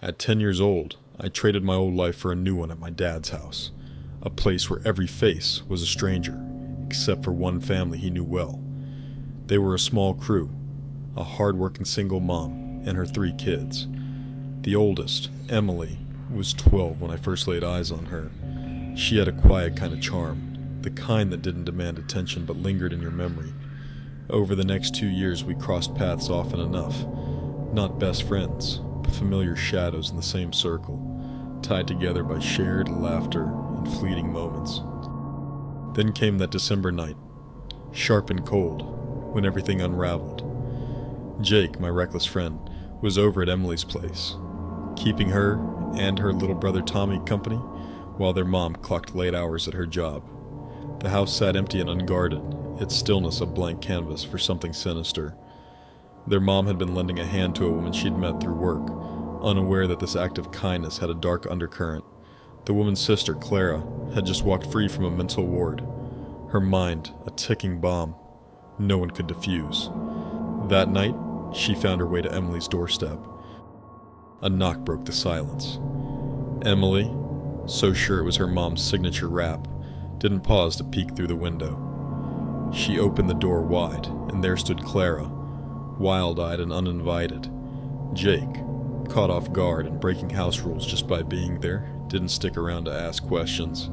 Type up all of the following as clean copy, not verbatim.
At 10 years old, I traded my old life for a new one at my dad's house, a place where every face was a stranger, except for one family he knew well. They were a small crew, a hard-working single mom and her 3 kids. The oldest, Emily, was 12 when I first laid eyes on her. She had a quiet kind of charm, the kind that didn't demand attention but lingered in your memory. Over the next 2 years we crossed paths often enough, not best friends, but familiar shadows in the same circle, tied together by shared laughter and fleeting moments. Then came that December night, sharp and cold, when everything unraveled. Jake, my reckless friend, was over at Emily's place, keeping her and her little brother Tommy company while their mom clocked late hours at her job. The house sat empty and unguarded, its stillness a blank canvas for something sinister. Their mom had been lending a hand to a woman she'd met through work, unaware that this act of kindness had a dark undercurrent. The woman's sister, Clara, had just walked free from a mental ward, her mind a ticking bomb no one could defuse. That night, she found her way to Emily's doorstep. A knock broke the silence. Emily, so sure it was her mom's signature rap, didn't pause to peek through the window. She opened the door wide, and there stood Clara, wild-eyed and uninvited. Jake, caught off guard and breaking house rules just by being there, didn't stick around to ask questions.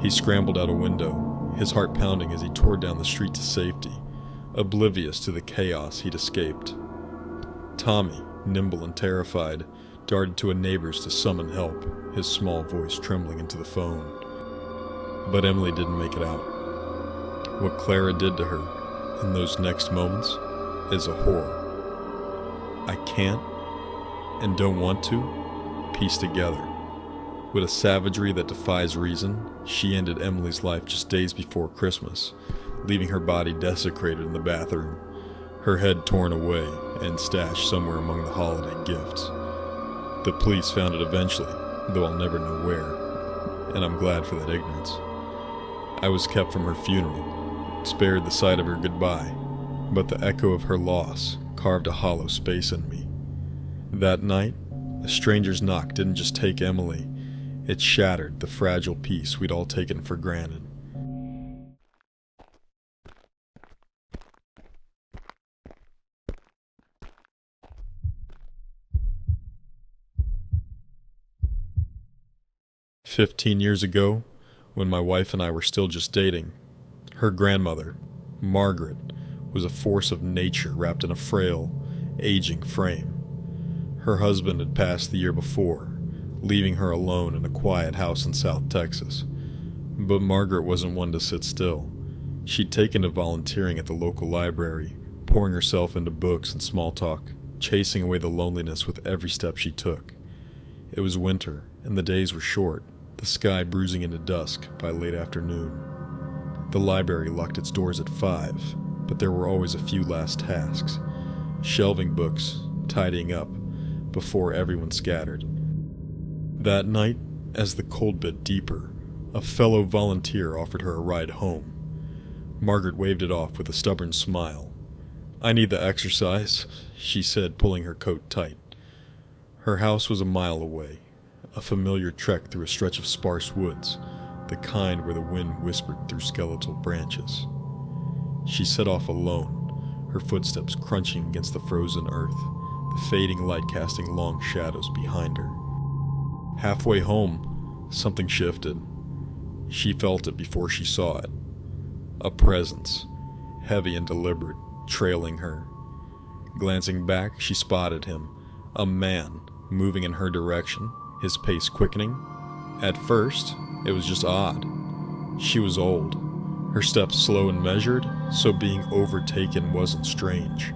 He scrambled out a window, his heart pounding as he tore down the street to safety, oblivious to the chaos he'd escaped. Tommy, nimble and terrified, darted to a neighbor's to summon help, his small voice trembling into the phone. But Emily didn't make it out. What Clara did to her in those next moments is a horror I can't and don't want to piece together. With a savagery that defies reason, she ended Emily's life just days before Christmas, leaving her body desecrated in the bathroom, her head torn away and stashed somewhere among the holiday gifts. The police found it eventually, though I'll never know where, and I'm glad for that ignorance. I was kept from her funeral, spared the sight of her goodbye, but the echo of her loss carved a hollow space in me. That night, a stranger's knock didn't just take Emily, it shattered the fragile peace we'd all taken for granted. "15 years ago, when my wife and I were still just dating, her grandmother, Margaret, was a force of nature wrapped in a frail, aging frame. Her husband had passed the year before, leaving her alone in a quiet house in South Texas. But Margaret wasn't one to sit still. She'd taken to volunteering at the local library, pouring herself into books and small talk, chasing away the loneliness with every step she took. It was winter, and the days were short, the sky bruising into dusk by late afternoon. The library locked its doors at 5, but there were always a few last tasks, shelving books, tidying up, before everyone scattered. That night, as the cold bit deeper, a fellow volunteer offered her a ride home. Margaret waved it off with a stubborn smile. "I need the exercise," she said, pulling her coat tight. Her house was a mile away, a familiar trek through a stretch of sparse woods, the kind where the wind whispered through skeletal branches. She set off alone, her footsteps crunching against the frozen earth, the fading light casting long shadows behind her. Halfway home, something shifted. She felt it before she saw it. A presence, heavy and deliberate, trailing her. Glancing back, she spotted him, a man, moving in her direction, his pace quickening. At first, it was just odd. She was old, her steps slow and measured, so being overtaken wasn't strange.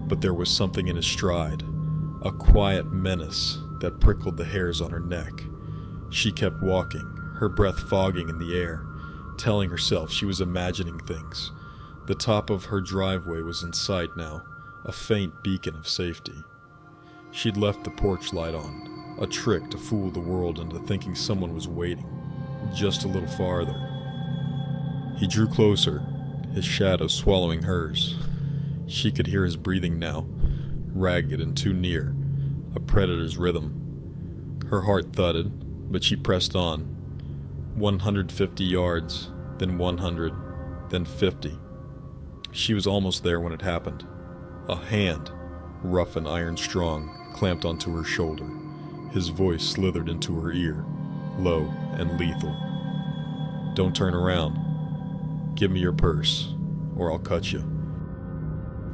But there was something in his stride, a quiet menace that prickled the hairs on her neck. She kept walking, her breath fogging in the air, telling herself she was imagining things. The top of her driveway was in sight now, a faint beacon of safety. She'd left the porch light on, a trick to fool the world into thinking someone was waiting, just a little farther. He drew closer, his shadow swallowing hers. She could hear his breathing now, ragged and too near, a predator's rhythm. Her heart thudded, but she pressed on. 150 yards, then 100, then 50. She was almost there when it happened. A hand, rough and iron strong, clamped onto her shoulder. His voice slithered into her ear, low and lethal. "Don't turn around. Give me your purse, or I'll cut you."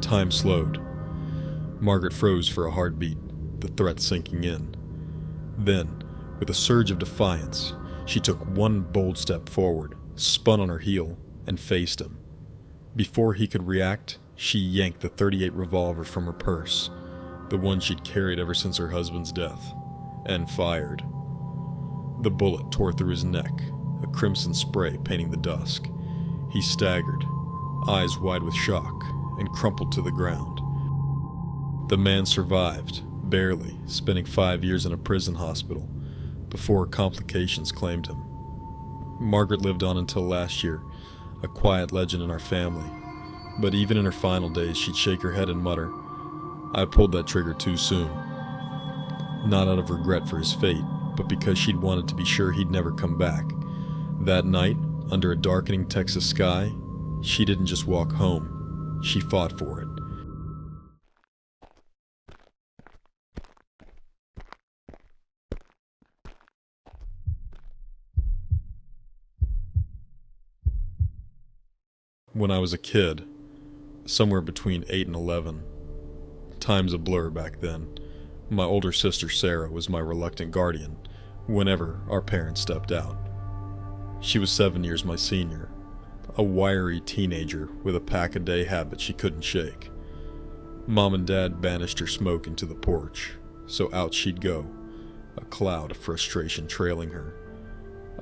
Time slowed. Margaret froze for a heartbeat, the threat sinking in. Then, with a surge of defiance, she took one bold step forward, spun on her heel, and faced him. Before he could react, she yanked the .38 revolver from her purse, the one she'd carried ever since her husband's death, and fired. The bullet tore through his neck, a crimson spray painting the dusk. He staggered, eyes wide with shock, and crumpled to the ground. The man survived, barely, spending 5 years in a prison hospital before complications claimed him. Margaret lived on until last year, a quiet legend in our family. But even in her final days, she'd shake her head and mutter, "I pulled that trigger too soon." Not out of regret for his fate, but because she'd wanted to be sure he'd never come back. That night, under a darkening Texas sky, she didn't just walk home, she fought for it. When I was a kid, somewhere between 8 and 11, time's a blur back then, my older sister Sarah was my reluctant guardian whenever our parents stepped out. She was 7 years my senior, a wiry teenager with a pack-a-day habit she couldn't shake. Mom and Dad banished her smoke into the porch, so out she'd go, a cloud of frustration trailing her.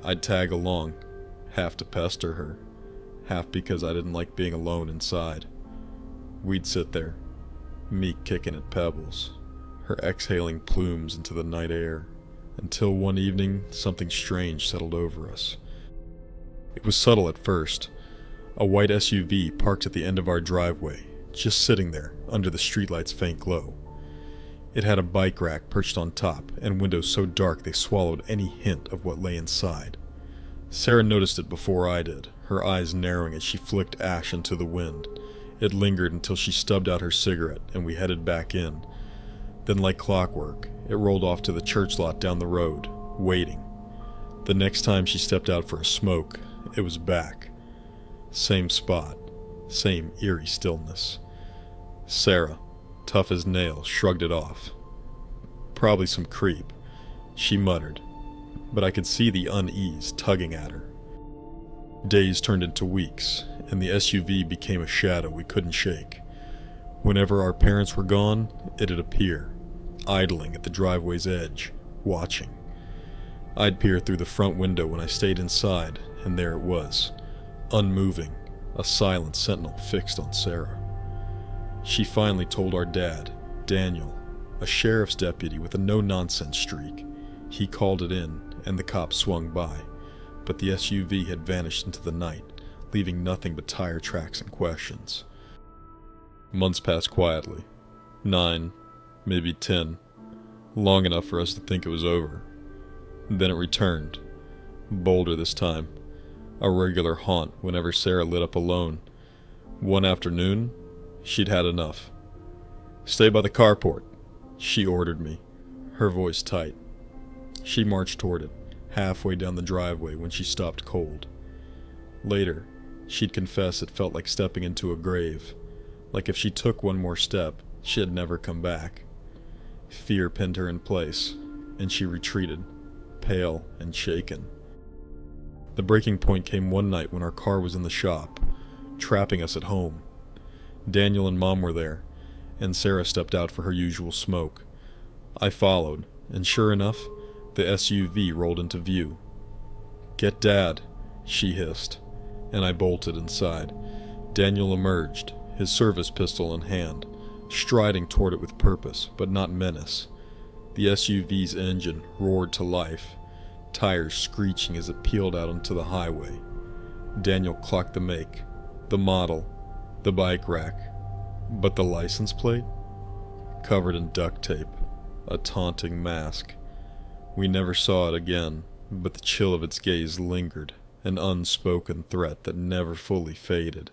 I'd tag along, half to pester her, half because I didn't like being alone inside. We'd sit there, me kicking at pebbles, her exhaling plumes into the night air, until one evening something strange settled over us. It was subtle at first. A white SUV parked at the end of our driveway, just sitting there under the streetlight's faint glow. It had a bike rack perched on top and windows so dark they swallowed any hint of what lay inside. Sarah noticed it before I did, her eyes narrowing as she flicked ash into the wind. It lingered until she stubbed out her cigarette and we headed back in. Then, like clockwork, it rolled off to the church lot down the road, waiting. The next time she stepped out for a smoke, it was back. Same spot, same eerie stillness. Sarah, tough as nails, shrugged it off. "Probably some creep," she muttered, but I could see the unease tugging at her. Days turned into weeks, and the SUV became a shadow we couldn't shake. Whenever our parents were gone, it'd appear, idling at the driveway's edge, watching. I'd peer through the front window when I stayed inside, and there it was, unmoving, a silent sentinel fixed on Sarah. She finally told our dad, Daniel, a sheriff's deputy with a no-nonsense streak. He called it in, and the cop swung by, but the SUV had vanished into the night, leaving nothing but tire tracks and questions. Months passed quietly. 9, maybe 10, long enough for us to think it was over. Then it returned, bolder this time, a regular haunt whenever Sarah lit up alone. One afternoon, she'd had enough. "Stay by the carport," she ordered me, her voice tight. She marched toward it, halfway down the driveway when she stopped cold. Later, she'd confess it felt like stepping into a grave, like if she took one more step, she'd never come back. Fear pinned her in place, and she retreated, pale and shaken. The breaking point came one night when our car was in the shop, trapping us at home. Daniel and Mom were there, and Sarah stepped out for her usual smoke. I followed, and sure enough, the SUV rolled into view. "Get Dad," she hissed, and I bolted inside. Daniel emerged, his service pistol in hand, striding toward it with purpose, but not menace. The SUV's engine roared to life, tires screeching as it peeled out onto the highway. Daniel clocked the make, the model, the bike rack, but the license plate? Covered in duct tape, a taunting mask. We never saw it again, but the chill of its gaze lingered, an unspoken threat that never fully faded.